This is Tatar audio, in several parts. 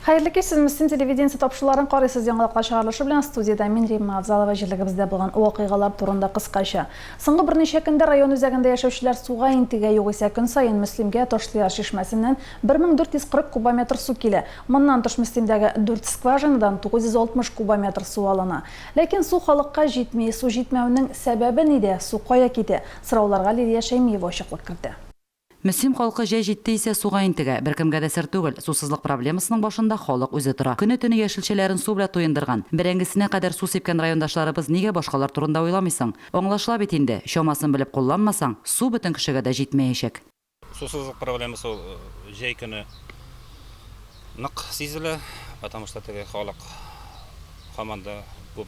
Hayırlı ki siz Müslüm televidensiya topşuların qarısız yanılıqla çağrılışı bilen studiyada min Rimma Avzalova jirligimizde bulgan vaqigalar turunda qısqaça. Soңғы birneçe gündə rayon üzerinde yaşauşlar suğa intiga yoq ise gün sayın Müslümge Toşluyar şişmesinden 1440 kubometr su kile. Bundan tuş Müslümdəgi 4 skvajinadan 960 kubometr su alına. Lakin su xalqqa jetmey, su jetməyinin səbəbi nedə? Su qoya kete? Sıraularga Lidiya Şeymiyeva açıqlıq kirdi. Müslüm халқы жай жетті ise суға интігі. Бір кімге де сір түгіл. Сусызлық проблемасының башында халық өзі тұра. Күні түні яшілшелерін су біле тойындырған. Бірәңгісіне қадар су сепкен райондашларыбыз неге башқалар турында ойламайсың? Оңлашыла бетінде, шомасын біліп қолланмасаң, су бүтін кішіге де жетмейшек. Сусызлық проблемасы жай күні нық сезілі, потому что теге халық команда көп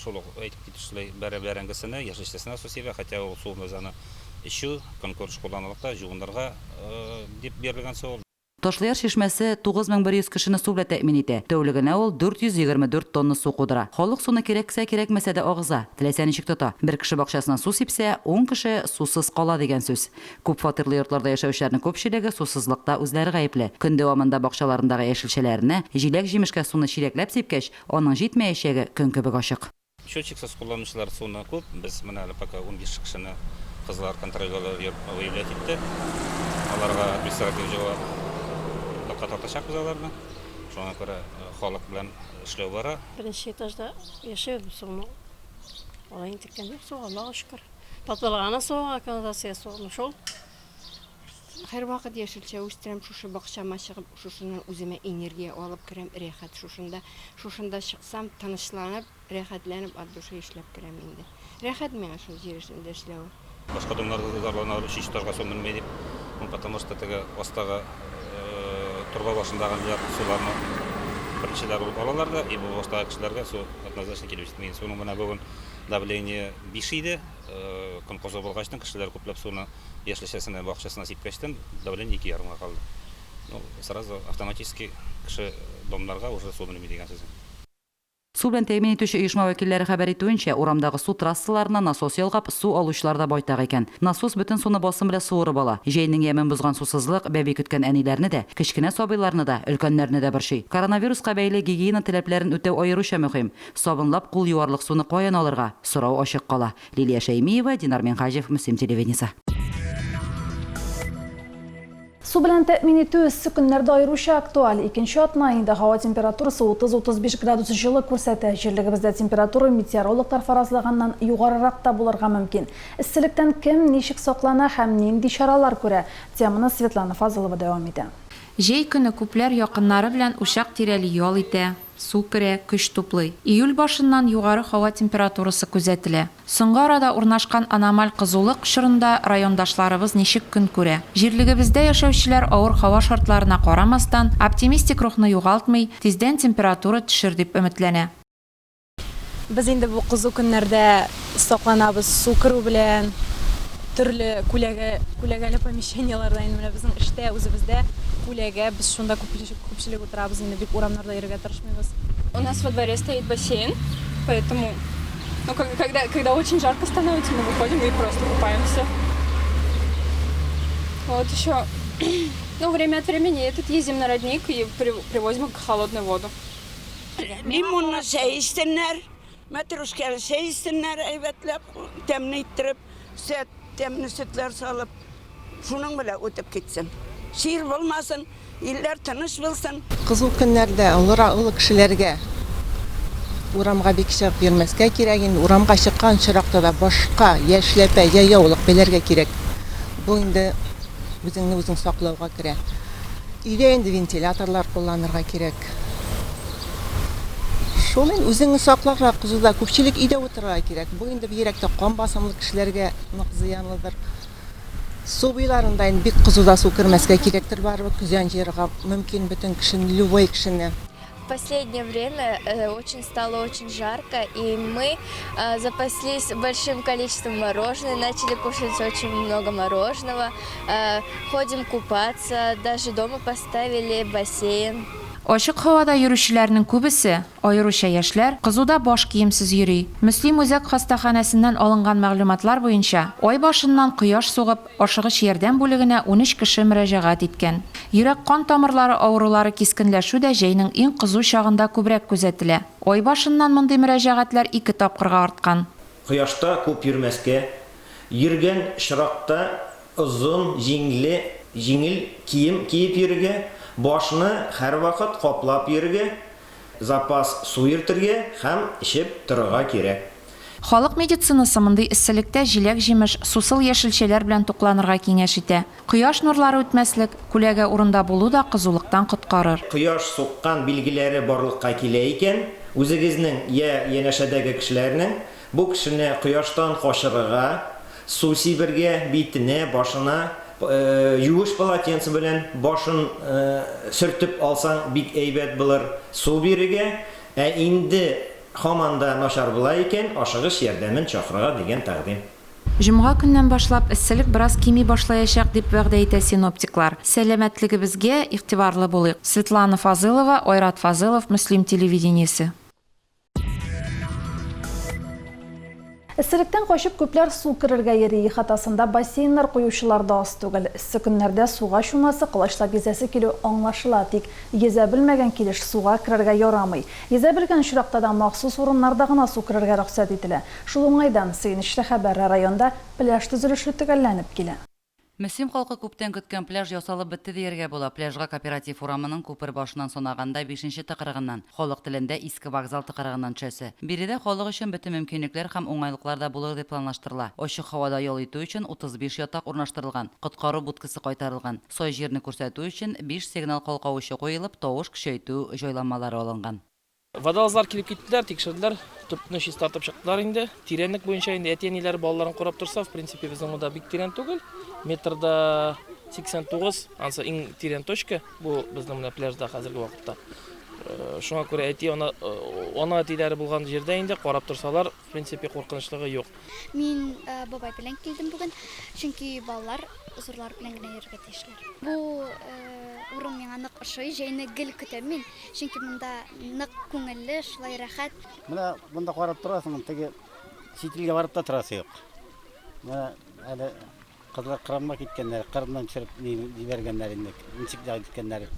шолық айтып кетушілей бәрәңгісіне, яшілшесіне су себе, хотя ол суын өзіні Еще конкурс қолданылықта жуындарға деп берілген сол. Тошлыяр шешмәсе 9100 кешене су белән тәэмин итә. Тәүлегенә ул 424 тонна су кудыра. Халык суны кирәксә кирәкмәсә дә агыза. Теләсә ничек тота. Бер кеше бакчасыннан су сипсә, 10 кеше сусыз кала дигән сүз. Күп фатирлы йортларда яшәүчеләрнең күпчелеге сусызлыкта үзләре гаепле. Көн дәвамында бакчаларындагы яшелчәләрне, җиләк-җимешкә суны чирәкләп сипкәч, аның җитмәячәге көн кебек ачык. Счетчиксыз кулланучылар суны күп. Без менә пока 15 кешене Қызлар контрольға выявлять етті. Аларға административ жауап қатарташақ біз аларны. Соңа көрі халық білән ішлеу бара. Бірінші этажда яшайбыз соны. Олайын теккен жоқ, соға Аллаға шүкір. Патбалғана соға, канализация соғыны шол. Her vakit yeşilçe üstürem şuşu bakışama çıkıp şuşunun üzerime enerjiye alıp kirem rehat şuşunda çıksam tanışlanıp rehatlanıp aduşa işlep kirem indi. Rehat mı şu jirişinde işlevi? Başka adımlarda darlanır, şiştarga söndürmeyi deyip, потому что теге астагы турба башындагы суларны беренчеләр алалар да, и бу баштагы кешеләргә су однозначно килеп җитмәгән. Суның менә бүген давление 5 иде, көн кызу булгачтан кешеләр күпләп суны яшелчәсенә, бакчасына сипкәчтән давление 2,5-га калды. Ну, сразу автоматически кеше домнарга уже су белми дигән сүз. Су белән тәэмин итүче оешма вәкилләре хәбәр итүенчә, урамдагы су трассаларына насос ялгап, су алучылар да байтак икән. Насос бөтен суны басым белән суырып ала. Җәйнең ямен бузган сусызлык бәби көткән әниләрне дә, кечкенә сабыйларны да, өлкәннәрне дә борчый. Коронавируска бәйле гигиена таләпләрен үтәү аеруча мөһим. Сабынлап кул юарлык суны каян алырга? Сорау ачык кала. Лилия Шәймиева, Динар Менхаҗев, Müslüm телевидениесе. Su bilen təmin etүү issiq günlərdə ayrıca aktual. İkinci atın ayında hava temperaturası 30-35 gradus жылы күрсәтә. Җирлегебездә температура метеорологлар фаразлаганнан югарырак та булырга мөмкин. Иссилектән кем ничек саклана һәм нинди чаралар күрә? Теманы Светлана Фазылова дәвам итә. Җәй көне күпләр якыннары белән ушак тирәли ял итә. Су керә, көч туплый. Июль башыннан югары һава температурасы күзәтелә. Соңгы арада урнашкан аномаль кызулык чорында райондашларыбыз ничек көн күрә? Җирлегебездә яшәүчеләр авыр һава шартларына карамастан, оптимистик рухны югалтмый, тиздән температура төшер дип өметләнә. Без инде бу кызу көннәрдә сакланабыз су керү белән, төрле күләгәле помещенияларда инде менә безнең эштә үзебездә күләгә без шунда күпчелек утырабыз инде бик урамнарда йөрергә тырышмыйбыз. У нас во дворе стоит бассейн, поэтому когда очень жарко становится, мы выходим и просто купаемся. Вот еще, время от времени ездим на родник и привозим холодную воду. Лимонны сейстеннәр, матрошкалы сейстеннәр әйбәтләп, тәмне иттереп, тәмне сөтләр салып, шуның белән үтеп китсен. Шир булмасын, илләр тыныч булсын. Кызыл көннәрдә олы кешеләргә урамга бик чыгып йөрмәскә кирәк, инде урамга чыккан чыракта да башка яшьләпә, яяулык белергә кирәк. Бу инде үзеңне саклауга керә. Өйдә инде вентиляторлар кулланырга кирәк. Шул инде үзеңне сакларга кызуда күпчелек өйдә утырырга кирәк. Бу инде бигрәк кан басымлы кешеләргә нык зыянлыдыр. Су буйларында бик кызуда су кермәскә кирәктер барыбер, күзән җыярга мөмкин бөтен кешене, любой кешене. В последнее время стало очень жарко, и мы запаслись большим количеством мороженого, начали кушать очень много мороженого, ходим купаться, даже дома поставили бассейн. Ашык һавада йөрүчеләрнең күбесе, аеруча яшьләр, кызуда баш киемсез йөри. Мөслим үзәк хастаханәсеннән алынган мәгълүматлар буенча, ай башыннан кояш сугып, ашыгыч ярдәм бүлегенә 13 кеше мөрәҗәгать иткән. Йөрәк кан тамырлары авырулары кискенләшү дә җәйнең иң кызу чагында күбрәк күзәтелә. Ай башыннан мондый мөрәҗәгатьләр 2 тапкырга арткан. Кояшта күп йөрмәскә, йөргән чыракта озын, җиңел кием киеп йөрергә, башны һәр вакыт каплап йөрергә, запас су йөртергә һәм ичеп торырга кирәк. Халык медицинасы мондый эсселектә җиләк-җимеш, сусыл яшелчәләр белән тукланырга киңәш итә. Кояш нурлары үтмәслек, күләгә урында булу да кызулыктан коткарыр. Кояш суккан билгеләре барлыкка килә икән, үзегезнең янәшәдәге кешеләрнең бу кешене кояштан качырырга, су сибергә, битенә, башына юеш полотенце белән башын сөртеп алсаң бик әйбәт булыр. Су бирергә, инде хаманда начар була икән, ашыгыч ярдәмен чакырырга дигән тәкъдим. Җомга көннән башлап эсселек бераз кими башлаячак дип вәгъдә итә синоптиклар. Сәламәтлегебезгә игътибарлы булыйк. Светлана Фазылова, Айрат Фазылов, Мөслим телевидениесе. Эсселектән качып күпләр су керергә йөри. Хатасында бассейннар куючылар да аз түгел. Эссе көннәрдә суга чумасы, кылычлап йөзәсе килү аңлашыла, тик йөзә белмәгән килеш суга керергә ярамый. Йөзә белгән чиракта да махсус урыннарда гына су керергә рөхсәт ителә. Шул уңайдан Сөенечле хәбәре районда пляж төзелеше төгәлләнеп килә. Мөслим халкы күптән көткән пляж ясалып бетте дияргә була. Пляжга кооператив урамының күпер башыннан санаганда 5-нче тыкрыгыннан, халык телендә иске вокзал тыкрыгыннан төшәсе. Биредә халык өчен бөтен мөмкинлекләр һәм уңайлыклар да булыр дип планлаштырыла. Ачык һавада ял итү өчен 35 ятак урнаштырылган, коткару будкасы кайтарылган. Сай җирне күрсәтү өчен 5 сигнал калкавычы куелып, тавыш көчәйтү җайланмалары алынган. Водолазлар килеп киттеләр, тикшерделәр, төпне чист тартып чыктылар инде. Тирәнлек буенча инде әтиәниләр балаларын карап торса, в принципе, безнең монда бик тирән түгел. Метрда 89, ансы иң тирән точка бу безнең менә пляжда хәзерге вакытта. Шуңа күрә ана әтиләре булган җирдә инде карап торсалар, в принципе, куркынычлыгы юк. Мин бабай белән килдем бүген, чөнки балалар зурлар белән генә йөрергә тиешләр. Бу урын миңа нык ошый, җәйне гел көтәм мин, чөнки монда нык күңелле, шулай рәхәт. Менә монда карап торасың, теге сителгә барып та торасы юк. Менә әле кызлар кырамга киткәннәр, кырымнан төшереп җибәргәннәр инде, ничек дә киткәннәр.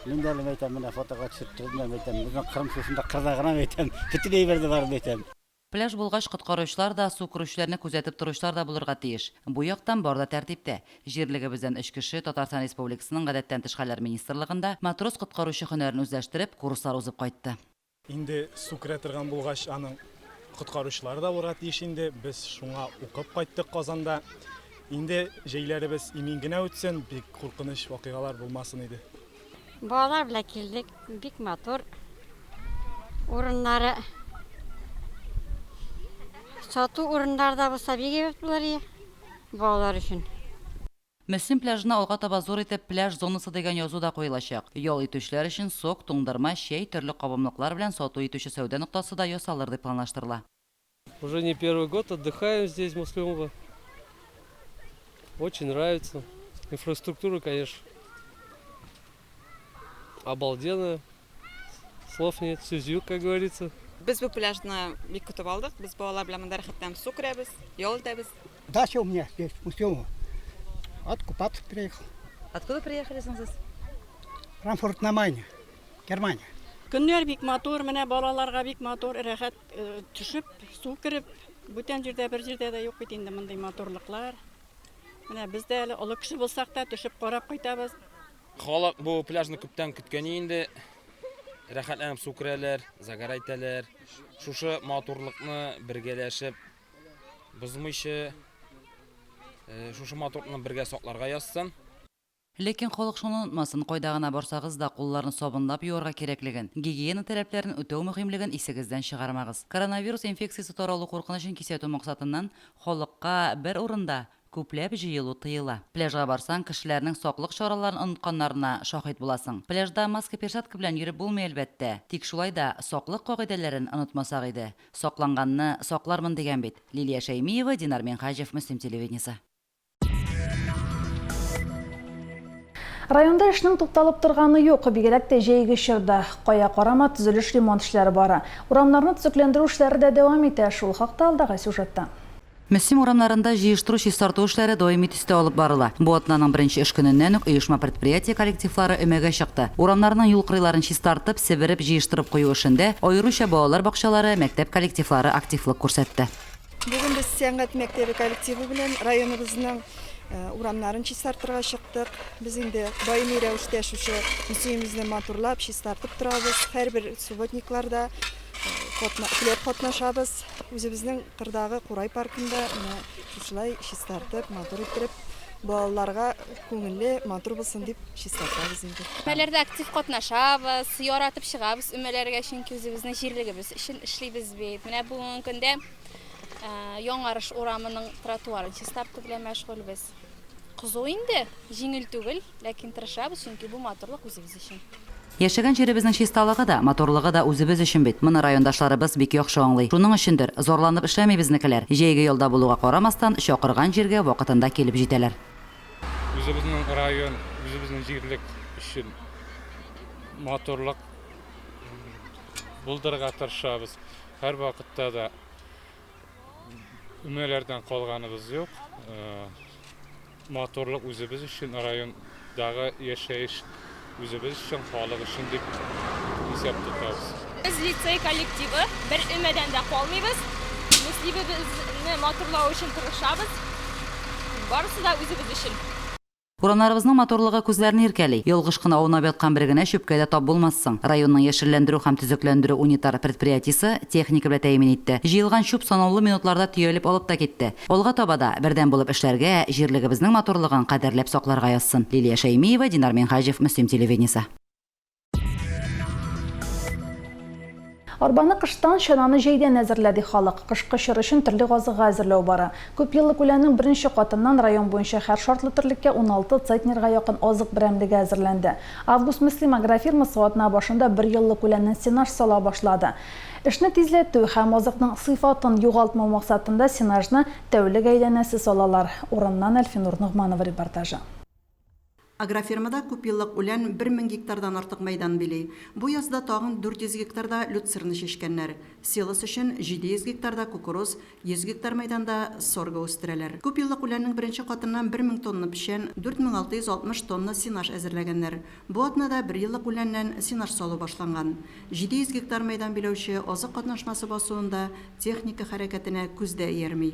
Мин дә менә фотога төшереп тордым, безнең кырым шушында кырда гына әйтәм, бүтән әйберде бар әйтәм. Пляж булгач коткаручылар да, су күрүчеләрне күзәтеп торучылар да булырга тиеш. Бу яктан бар да тәртиптә. Җирлегебездән 3 кеше Татарстан Республикасының гадәттән тыш хәлләр министрлыгында матрос коткаручы һөнәрен үзләштереп, курслар узып кайтты. Инде су керә торган булгач, аның коткаручылары да булырга тиеш инде. Без шуңа укып кайттык Казанда. Инде җәйләребез имин генә үтсен, бик куркыныч вакыйгалар булмасын иде. Балалар белән килдек, бик матур. Урыннары сату урыннарда булса бик әйбәт булыр балалар өчен. Мөслим пляжына алга таба зур итеп пляж зонасы дигән язу да куелачак. Ял итүчеләр өчен сок, туңдырма, чәй, төрле кабымлыклар белән сату итүче сәүдә ноктасы да ясалыр дип планлаштырыла. Уже не первый год отдыхаем здесь, в Муслимово. Очень нравится. Инфраструктура, конечно, обалденная. Слов нет, сүзюк, как говорится. Без бу пляжны бик көтеп алдык. Без балалар белән монда рәхәттән су керәбез, ял итәбез. Дача у меня здесь, в Муслимово. Откупаться приехал. Откуда приехали сез? Франкфурт на Майне, Германия. Көннәр бик матур, менә балаларга бик матур, рәхәт төшеп, су кереп, бүтән җирдә бер җирдә дә юк бит инде мондый матурлыклар. Менә без дә әле олы кеше булсак та төшеп карап кайтабыз. Халык бу пляжны күптән көткән инде. Рәхәтләнеп су керәләр, загар итәләр. Шушы матурлыкны бергәләшеп, бозмыйча шушы матурлыкны бергә сакларга язсын. Ләкин халык шуны онытмасын, кайда гына барсагыз да кулларын сабынлап юарга кирәклеген, гигиена таләпләрен үтәү мөһимлеген исегездән чыгармагыз. Коронавирус инфекциясе таралу куркынычын кисәтү максатыннан халыкка бер урында күпләп җыелу тыела. Пляжга барсаң, кешеләрнең саклык чараларын онытканнарына шаһит буласың. Пляжда маска перчатка белән йөреп булмый әлбәттә. Тик шулай да саклык кагыйдәләрен онытмасак иде. Сакланганны саклармын дигән бит. Лилия Шәймиева, Динар Менхаҗев, Мөслим телевидениесе. Районда эшнең тукталып торганы юк, бигрәк тә җәйге чорда. Кая карама төзелеш ремонт эшләре бара. Урамнарны төзекләндерү эшләре дә дәвам итә. Шул хакта алдагы сюжетта. Мөслим урамнарында җыештыру чистарту эшләре даими төстә алып барыла. Бу атнаның беренче эш көненнән үк оешма предприятие коллективлары өмәгә чыкты. Урамнарның юл кырыйларын чистартып, себереп, җыештырып кую эшендә аеруча балалар бакчалары, мәктәп коллективлары активлык күрсәтте. Бүген без сәнгать мәктәбе коллективы белән районыбызның урамнарын чистартырга чыктык. Без инде даими рәвештә шушы музейimizni матурлап, чистартып торабыз. Һәрбер субботникларда катнашабыз. Үзебезнең кырдагы Курай паркында шулай чистартып, матур иттереп, балаларга күңелле, матур булсын дип чистартабыз инде. Мәләрдә актив катнашабыз, яратып чыгабыз өмәләргә, чөнки үзебезнең җирлегебез өчен эшлибез бит. Менә бүгенге көндә Яңарыш урамының тротуарын чистарту белән мәшгульбез. Кызу инде, җиңел түгел, ләкин тырышабыз, чөнки бу матурлык үзебез өчен. Яшәгән җиребезнең чисталыгы да, моторлыгы да үзебез өчен бит. Моны райондашларыбыз бик яхшы аңлый. Шуның өчендер зорланып эшләмибезнекеләр. Җәйге ялда булуга карамастан, чакырган җиргә вакытында килеп җитәләр. Үзебезнең район, үзебезнең җирлек өчен моторлык булдырырга тырышабыз. Һәр вакытта да Өмәләрдән калганыбыз юк. Моторлык үзебез өчен, райондагы яшәеш үзебез өчен, халык өчен дип исәп тотабыз. Без лицей коллективы бер өмәдән дә калмыйбыз. Мөслимебезне моторлау өчен тырышабыз. Барысы да үзебез өчен. Урамнарыбызның моторлыгы күзләрне иркәли. Ялгыш кына аунап яткан бер генә чүпкә дә тап булмассың. Районның яшелләндерү һәм төзекләндерү унитар предприятиесе техника белән тәэмин итте. Җыелган чүп санаулы минутларда төялеп алып та китте. Алга таба да бердәм булып эшләргә, җирлегебезнең моторлыгын кадерләп сакларга язсын. Лилия Шәймиева, Динар Минхаҗев, Мөслим телевидениесе. Арбаны кыштан, чананы җәйдән әзерләде халык. Кышкы чор өчен төрле газыга әзерләү бара. Күп еллык үләннең беренче катыннан район буенча һәр шартлы терлеккә 16 центнерга якын азык берәмлеге әзерләнде. Август Мөслим агрофирмасы атна башында 1 еллык үләннән сенаж сала башлады. Эшне тизләтү һәм азыкның сыйфатын югалтмау максатында сенажны тәүлек әйләнәсе салалар. Урыннан Әлфинур Нугманова репортажы. Агрофирмада күп еллык үлән 1000 гектардан артык мәйдан били. Бу язда тагын 400 гектарда люцерны шешкәннәр. Селос өчен 700 гектарда кукуруз, 100 гектар мәйданда сорго үстерәләр. Күп еллык үләннең беренче катыннан 1000 тонна печән, 4660 тонна сенаж әзерләгәннәр. Бу атнада 1 еллык үләннән сенаж салу башланган. 700 гектар мәйдан биләүче азык катнашмасы басуында техника хәрәкәтенә күздә иярми.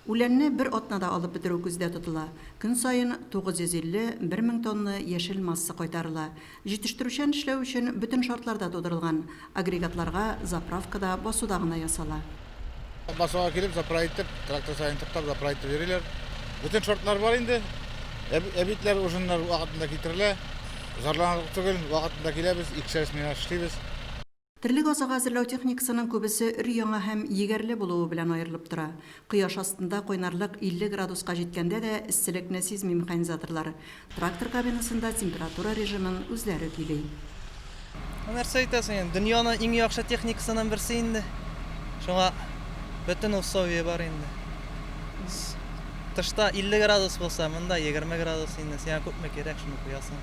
Үләнне бер атнада алып бетерү күздә тотыла. Көн сайын 950-1000 тонна яшел масса кайтарыла. Җитештерүчән эшләү өчен бөтен шартларда тудырылган. Агрегатларга заправкада басуда гына ясала. Басуга килеп заправитеп, трактор сайын туктап заправитеп бериләр. Бөтен шартлар бар инде. Әбитләр ужыннар вакытында китерелә. Зарланырлык түгел, вакытында киләбез, 2 смена эшлибез. Төрле газыга әзерләү техникасының күбесе өр-яңа һәм егәрле булуы белән аерылып тора. Кояш астында кайнарлык 50 градуска җиткәндә дә эсселекне сизми механизаторлар. Трактор кабинасында температура режимын үзләре көйли. Нәрсә әйтәсең, дөньяның иң яхшы техникасының берсе инде. Шуңа бөтен условия бар инде. Тышта 50 градус булса, монда 20 градус инде. Сиңа күпме кирәк шуны куясың.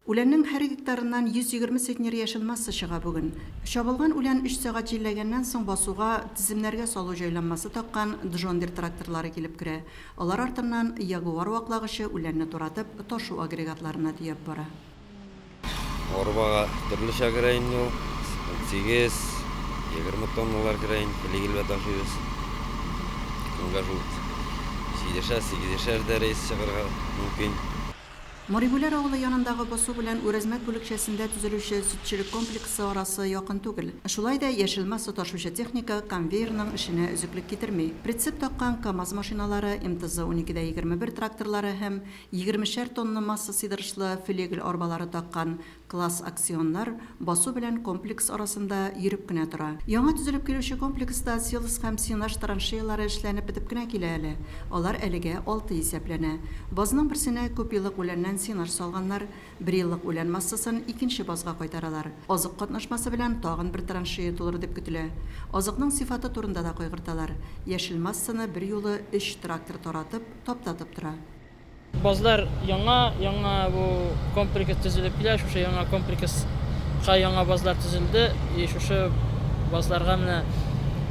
Үләннең һәр гектарыннан 120 центнер яшел масса чыга бүген. Чабылган үлән 3 сәгать җилләгәннән соң басуга, тиземнәргә салу җайланмасы таккан Джондир тракторлары килеп керә. Алар артыннан Ягуар ваклагычы үләнне туратып, ташу агрегатларына тиеп бара. Арбага төрлечә керә инде, 8-20 тонналар керә инде, легелбә ташыйбыз. Көнгә 7-8 дәрәҗә чыгарга мөмкин. Моригүләр авылы янындагы басу белән Үрәзмәт бүлекчәсендә төзелүче сөтчелек комплексы арасы якын түгел. Шулай да яшел масса ташучы техника конвейерның эшенә өзеклек китерми. Прицеп таккан КАМАЗ машиналары, МТЗ-12-21 тракторлары һәм 20 тонна масса сыйдырышлы флегель арбалары таккан класс акционнар басу белән комплекс арасында йөреп кенә тора. Яңа төзелеп килүче комплекста селос һәм сенаж траншеялары эшләнеп бетеп кенә килә әле. Алар әлегә 6 исәпләнә. Базның берсенә күп еллык үләннән сенаж салганнар, 1 еллык үлән массасын икенче базга кайтаралар. Азык катнашмасы белән тагын бер траншея тулыр дип көтелә. Азыкның сыйфаты турында да кайгырталар. Яшел массаны бер юлы 3 трактор таратып, таптатып тора. Bazılar yana bu kompleks düzülüp bile şu yana kompleksқа yana bazılar düzüldü. Şu bazılarga mene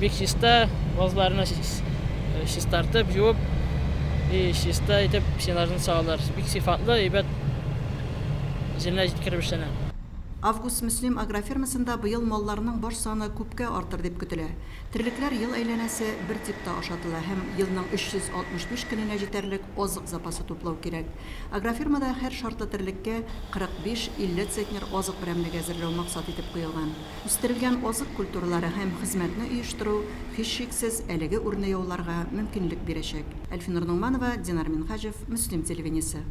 bek şista, bazılarına şist tartıp juvup şista etip senarını sağlar. Bek sifatlı ibet жеріне жеткіріп ішіне. Август Мөслим агрофермасында быел малларның баш саны күпкә артыр дип көтелә. Терлекләр ел әйләнәсе бер типта ашатыла һәм елның 365 көненә җитәрлек азык запасы туплау кирәк. Агрофермада һәр шартлы терлеккә 45-50 центнер азык берәмлеге әзерләү максат итеп куелган. Үстерелгән азык культуралары һәм хезмәтне оештыру һичшиксез әлеге урынны яуларга мөмкинлек бирәчәк. Әлфинур Нугманова, Динар Минхаҗев, Мөслим телевидениесе.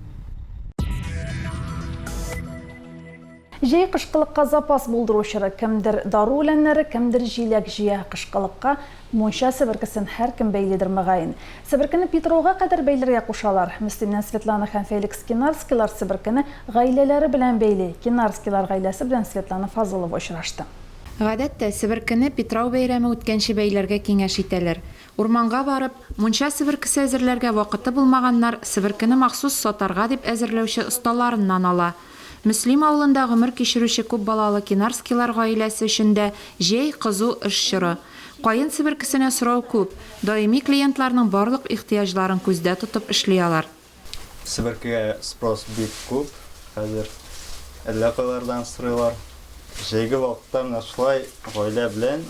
Жей кышкылыкка запас булдыручылар кемдер дару үләннәре, кемдер җиләк җыя кышкылыкка монша себеркесен һәркем бәйледер мөгаен. Себеркене Петровга кадәр бәйләргә кушалар. Мөслимнән Светлана һәм Феликс Кинарскийлар себеркене гаиләләре белән бәйли. Кинарскийлар гаиләсе белән Светлана Фазылова очрашты. Гадәттә, себеркене Петрау бәйрәме үткәнче бәйләргә киңәш итәләр. Урманга барып, монша себеркесе әзерләргә вакыты булмаганнар себеркене махсус сатарга дип әзерләүче осталарыннан ала. Мөслим авылында гомер кичерүче күп балалы Кинарскийлар гаиләсе өчен дә җәй кызу эш чоры. Кайын себеркесенә сорау күп, даими клиентларның барлык ихтыяҗларын күздә тотып эшли алар. Себеркегә спрос бик күп, хәзер әллә кайлардан сорыйлар. Җәйге вакытта менә шулай гаилә белән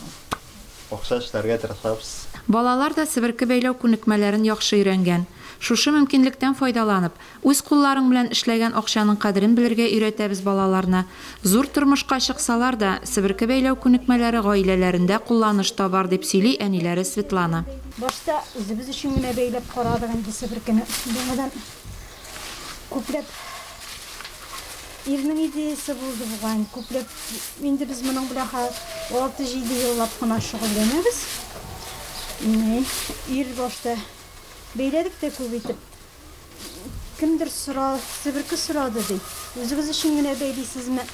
акча эшләргә тырышабыз. Балалар да себерке бәйләү күнекмәләрен яхшы өйрәнгән. Шушы мөмкинлектән файдаланып, үз кулларың белән эшләгән акчаның кадерен белергә өйрәтәбез балаларны. Зур тормышка чыксалар да, себерке бәйләү күнекмәләре гаиләләрендә кулланыш табар дип сөйли әниләре Светлана. Башта үзебез өчен генә бәйләп карадык инде себеркене. Яңадан күпләп ирнең идеясе булды буган. Күпләп инде без моның белән 6-7 еллап кына шөгыльләнәбез. Ир башта бәйләдек тә күп итеп. Кемдер себерке сорады ди. Үзегез өчен генә бәйлисезме?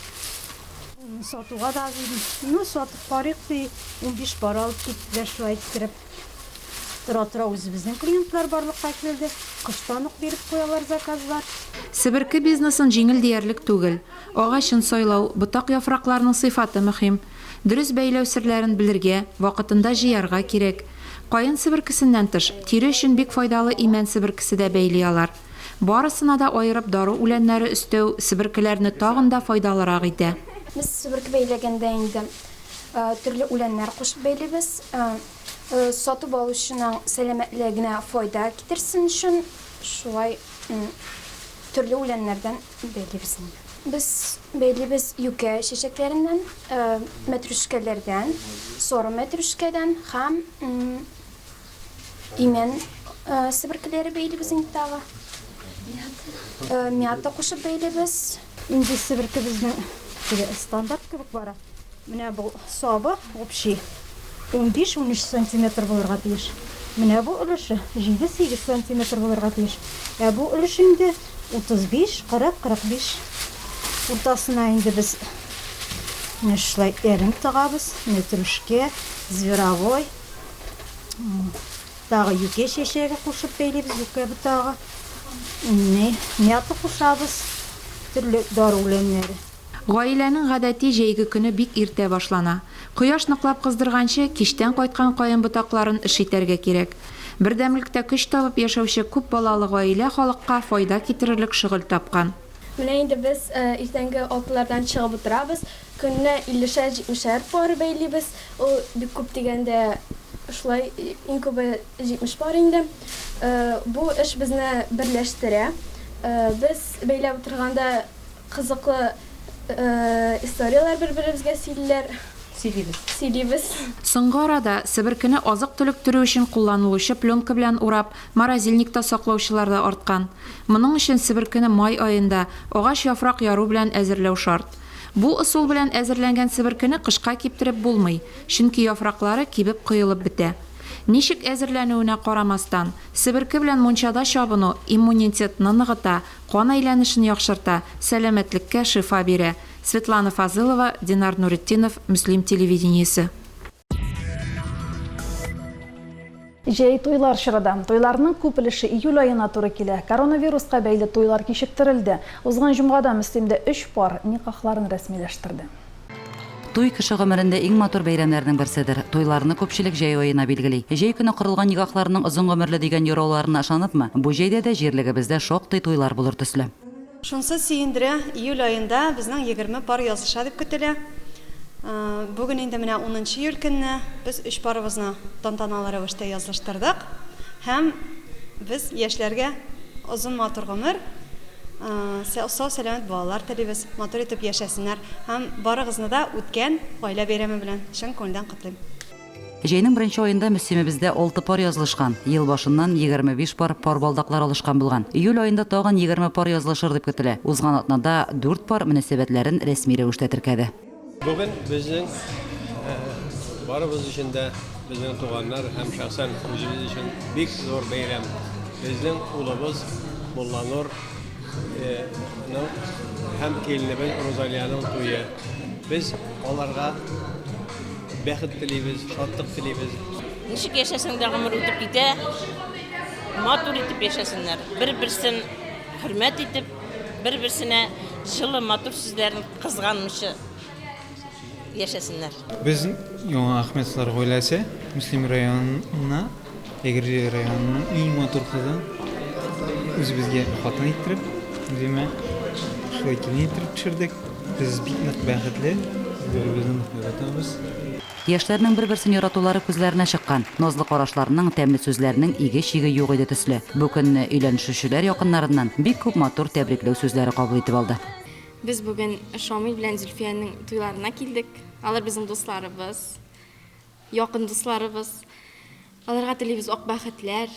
Сатуга да дидем. Сатып карыйк ди. 15 пара алып киттеләр шулай иттереп. Тора үзебезнең клиентлар барлыкка килде. Кыштан ук биреп куялар заказлар. Себерке бизнесын җиңел диярлек түгел. Агачын сайлау, ботак яфракларының сыйфаты мөһим. Дөрес бәйләү серләрен белергә, вакытында җыярга кирәк. Кайын себеркесеннән тыш, тире өчен бик файдалы имән себеркесе дә бәйли алар. Барысына да аерып дару үләннәре өстәү себеркеләрне тагын да файдалырак итә. Без себерке бәйләгәндә инде төрле үләннәр кушып бәйлибез. Сатып алучының сәламәтлегенә файда китерсен өчен шулай төрле үләннәрдән бәйлибез. Biz бәйлибез юкә чәчәкләреннән, мәтрүшкәләрдән, соры мәтрүшкәдән һәм имән себеркеләре бәйлибез инде тагы. Мята кушып бәйлибез. Инде себеркебезнең стандарт кебек бара. Менә бу сабы общий 15-13 см булырга тиеш. Менә бу өлеше 7-8 см булырга тиеш. Бу өлеш инде 35, 40, 45 уртасына инде без шулай эринг тагабыз, мәтрүшкә, зверовой, тагы юкә чәчәге кушып бәйлибез, юкә бутагы. Мята кушабыз, төрле дару үләннәре. Гаиләнең гадәти җәйге көне бик иртә башлана. Кояш ныклап кыздырганчы киштән кайткан кайын ботакларын эш итәргә кирәк. Бердәмлектә көч табып яшәүче күп балалы гаилә халыкка файда китерерлек шөгыль тапкан. Менә инде без иртәнге 6-лардан чыгып утырабыз. Көнне 50-70 пар бәйлибез. Ул бик күп дигәндә шулай иң күбе 70 пар инде. Бу эш безне берләштерә. Без бәйләп утырганда кызыклы историялар бер-беребезгә сөйлибез. Соңгы арада себеркене азык-төлек төрү өчен кулланылучы пленка белән урап, морозильникта саклаучылар да арткан. Моның өчен себеркене май аенда агач яфрак яру белән әзерләү шарт. Бу ысул белән әзерләнгән себеркене кышка киптереп булмый, чөнки яфраклары кибеп кыелып бетә. Ничек әзерләнүенә карамастан, себерке белән мунчада чабыну иммунитетны ныгыта, кан әйләнешен яхшырта, сәламәтлеккә шифа бирә. Светлана Фазылова, Динар Нуретдинов, Мөслим телевидениесе. Жей тойлар шырада. Тойларның күп өлеше июль айына туры килә. Коронавирусқа бәйле тойлар кичектерелде. Узган җомгада Мөслимдә 3 пар никахларын рәсмиләштерде. Туй кеше гомерендә иң матур бәйрәмнәрнең берседер. Туйларны күпчелек җәй аена билгели. Җәй көне корылган никахларның озын гомерле дигән юрауларына ышаныпмы? Бу җәйдә дә җирлегебездә шактый туйлар булыр төсле. Шунсы сөендерә, июль айында безнең 20 пар язылыша дип көтелә. Бүген инде менә 10 июль көнне без 3 парыбызны тантаналы рәвештә язылыштырдык. Һәм без яшьләргә озын матур гомер, сау-сәламәт балалар телибез, матур итеп яшәсеннәр һәм барыгызны да үткән гаилә бәйрәме белән чын күңелдән котлыйм. Җәйнең беренче аенда Мөслимебездә 6 пар язылышкан. Ел башыннан 25 пар балдаклар алышкан булган. Июль аенда тагын 20 пар язылышыр дип көтелә. Узган атнада 4 пар мөнәсәбәтләрен рәсми рәвештә теркәде. Бүген безнең барыбыз өчен дә безнең туганнар һәм шәхсән үзебез өчен бик зур бәйрәм. Безнең улыбыз Мулланур һәм килинебез Розалияның туе. Без аларга бәхет телибез, шатлык телибез. Ничек яшәсәң дә гомер үтеп китә, матур итеп яшәсеннәр. Бер-берсен хөрмәт итеп, бер-берсенә җылы матур сүзләрен кызганмыйча яшәсеннәр. Biz Яңа Ахметлар гаиләсе Мөслим районына, Эгерҗе районының иң матур кызын үзебезгә хатын иттереп, димә, шулай килен иттереп төшердек. Без бик нык бәхетле, бер-беребезне яратабыз. Яшьләрнең бер-берсен яратулары күзләренә чыккан. Назлы карашларның, тәмле сүзләрнең иге-чиге юк иде төсле. Бу көнне өйләнешүчеләр якыннарыннан бик күп матур тәбрикләү сүзләре кабул итеп алды. Biz bugün Şamil bilen Zülfiye'nin toylarına geldik. Alır bizim dostlarımız, yakın dostlarımız. Alırga tileyimiz ok baxetler,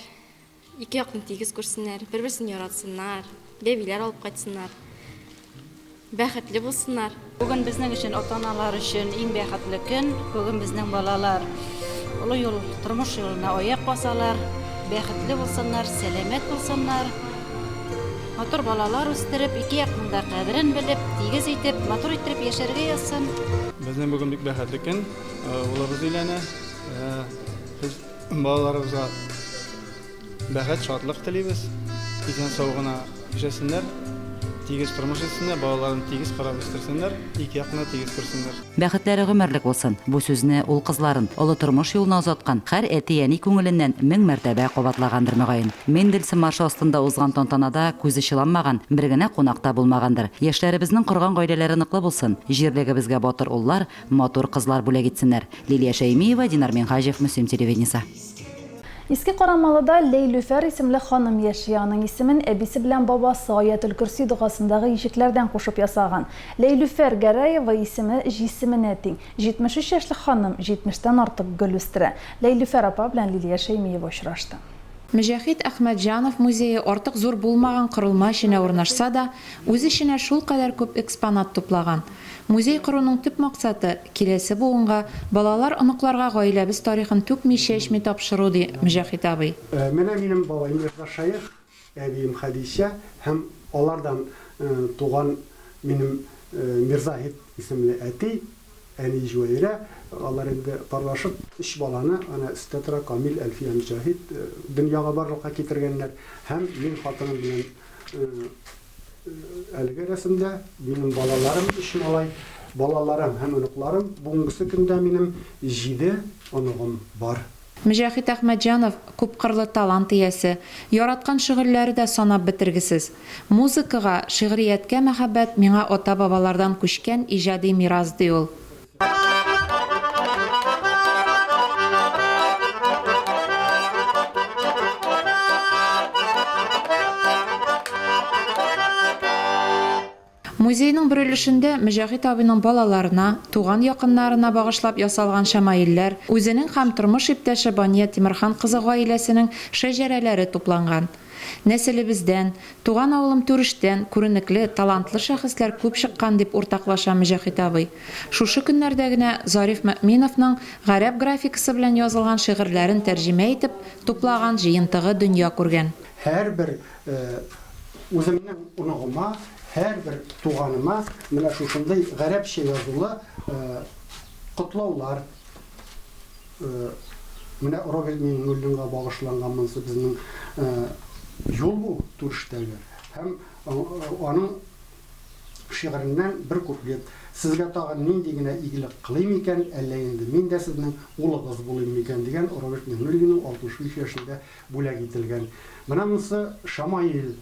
iki yakın tegiz görsünler, bir-birsini yaratsınlar, bebiler alıp kaçsınlar. Baxetli bulsunlar. Bugün bizning için, ota-analar için eng baxetli kun. Bugün bizning balalar ulu yol, turmuş yoluna oyak basalar, baxetli bulsunlar, selamet bulsunlar. Матур балалар үстереп, ике якның да кадерен белеп, тигез итеп, матур итеп яшәргә язсын. Безнең бүген бик бәхетле көн. Улыбыз өйләнә. Без балаларыбызга бәхет, шатлык телибез. Исән сау гына яшәсеннәр, тигез тормыш итсеннәр, балаларын тигез карап үстерсеннәр, ике якны тигез күрсеннәр. Бәхетләре гомерлек булсын. Бу сүзне ул кызларын олы тормыш юлына озаткан һәр әти-әни күңеленнән 1000 мәртәбә кабатлагандыр мөгаен. Мендельсон маршы астында узган тантанада күзе чыланмаган, бер генә кунакта булмагандыр. Яшьләребезнең корган гаиләләре ныклы булсын. Җирлегебезгә батыр уллар, матур кызлар бүләк итсеннәр. Лилия Шәймиева, Динар Минхаҗев, Мөслим телевидениесе. Иске Карамалыда Лейлүфәр исемле ханым яши. Аның исемен әбисе белән бабасы Аятул Курси дугасындагы ишекләрдән кушып ясаган. Лейлүфәр Гәрәева исеме җисеменә тиң. 73 яшьлек ханым 70тән артык гөл үстерә. Лейлүфәр апа белән Лилия Шәймиева очрашты. Мөҗәһит Әхмәтҗанов музее артык зур булмаган корылма эченә урнашса да, үз эченә шул кадәр күп экспонат туплаган. Музей коруның төп максаты киләсе буынга балалар, оныкларга гаиләбез тарихын түкми-чәчми тапшыру ди Мөҗәһит абый. Менә минем бабайым Шәйх, әбием Хәдичә һәм алардан туган минем Мирзаһит исемле әти, әни Җуайра, алар инде парлашып 3 баланы, ана Статра Камил Әлфия Мөҗәһит дөньяга барлыкка китергәннәр һәм мин хатыным белән әлеге рәсемдә минем балаларым 3 малай, балаларым һәм оныкларым, бүгенге көндә минем 7 оныгым бар. Мөҗәһит Әхмәтҗанов күп кырлы талант иясе, яраткан шигырьләре дә санап бетергесез. Музыкага, шигърияткә мәхәббәт миңа ата-бабалардан күчкән иҗади мирас ди ул. Музейның бер өлешендә Мөҗәһит абыйның балаларына, туган якыннарына багышлап ясалган шәмаилләр, үзенең һәм тормыш иптәше Бания Тимерхан кызы гаиләсенең шәҗәрәләре тупланган. Нәселебездән, туган авылым Түрештән күренекле, талантлы шәхесләр күп чыккан дип уртаклаша Мөҗәһит абый. Шушы көннәрдә генә Зариф Мөэминовның гарәп графикасы белән язылган шигырьләрен тәрҗемә итеп туплаган җыентыгы дөнья күргән. Һәрбер үземнең уныгыма, һәрбер туганыма менә шушындай гарәпчә язулы котлаулар, Менә Роберт Миннуллинга багышланган монсы безнең юл бу туриштәге. Һәм аның шигыреннән бер куплет. Сезгә тагын нинди генә игелек кылыйм икән, әллә инде мин дә сезнең улыгыз булыйм икән дигән Роберт Миннуллинның 63 яшендә бүләк ителгән. Менә монсы Шамаил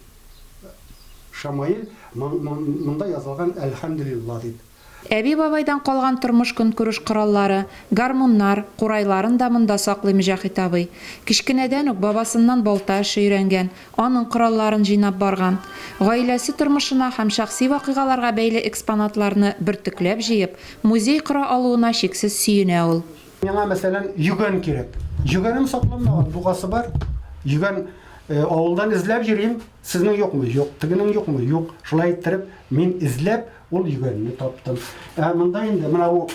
монда язылган әлхәмдүлиллаһ дип. Әби бабайдан калган тормыш көнкүреш кораллары, гармуннар, курайларын да монда саклый Мөҗәһит абый. Кичкенәдән үк бабасыннан балта эше өйрәнгән, аның коралларын җыйнап барган. Гаиләсе тормышына һәм шәхси вакыйгаларга бәйле экспонатларны бөртекләп җыеп, музей кора алуына шиксез сөенә ул. Миңа мәсәлән юган кирәк. Юганым сакланмаган, бугасы бар. Юган авылдан эзләп йөрим, сезнең юкмы? Юк. Тегенең юкмы? Юк. Шулай иттереп, мин эзләп ул юганны таптым. Монда инде менә бу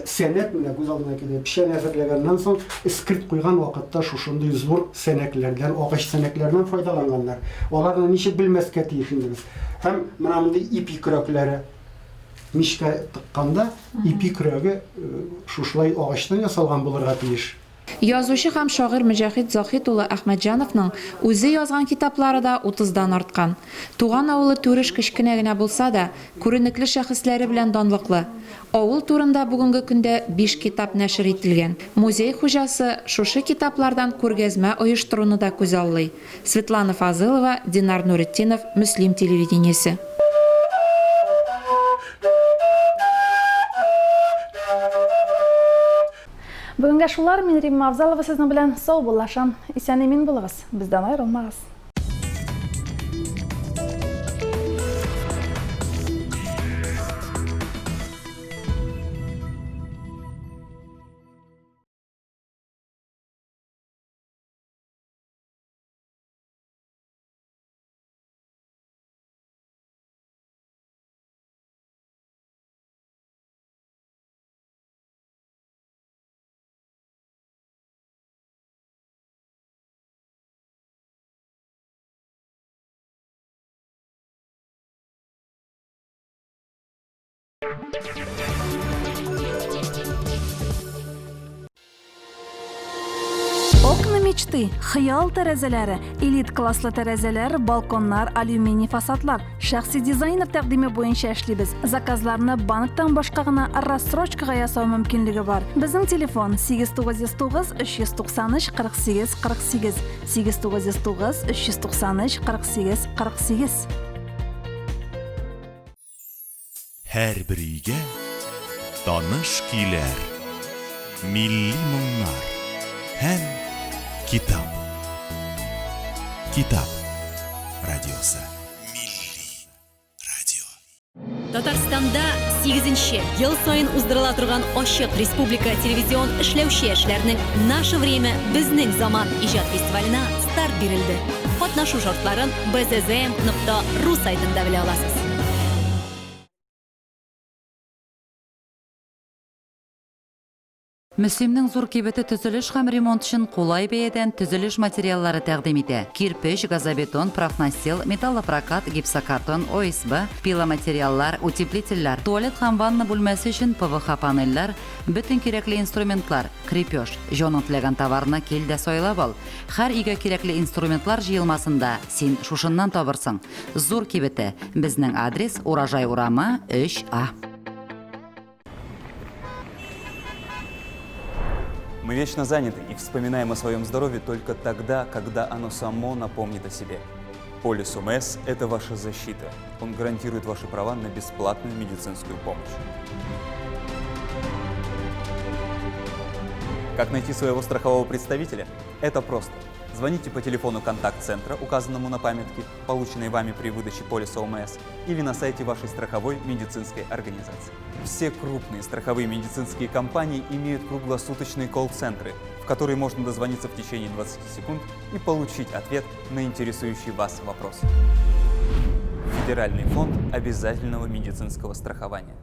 сәнәк менә күз алдына килеп, пишән әзерләгәннән соң искрит куйган вакытта шушындый зур сәнәкләрдән, агач сәнәкләреннән файдаланганнар. Аларны ничек белмәскә тиеш инде без. Һәм менә мондый ипи көрәкләре мишкә тыкканда ипи көрәге шушылай агачтан ясалган булырга тиеш. Язучы һәм шагыйрь Мөҗәһит Захит улы Әхмәтҗановның үзе язган китаплары да 30дан арткан. Туган авылы Түреш кечкенә генә булса да, күренекле шәхесләре белән данлыклы. Авыл турында бүгенге көндә 5 китап нәшер ителгән. Музей хуҗасы шушы китаплардан күргәзмә оештыруны да күз аллый. Светлана Фазылова, Динар Нуретдинов, Мөслим телевидениесе. Бүгінгі шулар, мен Римма Авзалова сезнең белән сау булашам. Исән-имин булыгыз. Бездән аерылмагыз. Окна мечты, хыял тәрәзәләре, элит класслы тәрәзәләр, балконнар, алюминий фасадлар. Шәхси дизайнер тәкъдиме буенча эшлибез. Заказларны банктан башка гына рассрочкага ясау мөмкинлеге бар. Безнең телефон 8909 393 48 48 8909 393 48 48. Һәр бер өйгә таныш көйләр, милли моңнар һәм китап. Китап радиосы. Милли радио. Татарстанда 8-нче ел сайын уздырыла торган Ачык Республика телевизион эшләүче эшләрнең «Наше время, безнең заман» иҗат фестиваленә старт бирелде. Катнашу шартларын bzzm.ru сайтында белә аласыз. Мөслимнең зур кибете төзелеш һәм ремонт өчен кулай бәядән төзелеш материаллары тәкъдим итә. Кирпеч, газобетон, профнастил, металлопрокат, гипсокартон, ОСБ, пиломатериаллар, утеплительләр, туалет һәм ванна бүлмәсе өчен ПВХ панельләр, бөтен кирәкле инструментлар, крепеж, җан теләгән товарны кил дә сайлап ал. Һәр өйгә кирәкле инструментлар җыелмасында син шушыннан табырсың. Зур кибете. Безнең адрес Урожай урамы 3А. Мы вечно заняты и вспоминаем о своем здоровье только тогда, когда оно само напомнит о себе. Полис УМС – это ваша защита. Он гарантирует ваши права на бесплатную медицинскую помощь. Как найти своего страхового представителя? Это просто. Звоните по телефону контакт-центра, указанному на памятке, полученной вами при выдаче полиса ОМС, или на сайте вашей страховой медицинской организации. Все крупные страховые медицинские компании имеют круглосуточные колл-центры, в которые можно дозвониться в течение 20 секунд и получить ответ на интересующий вас вопрос. Федеральный фонд обязательного медицинского страхования.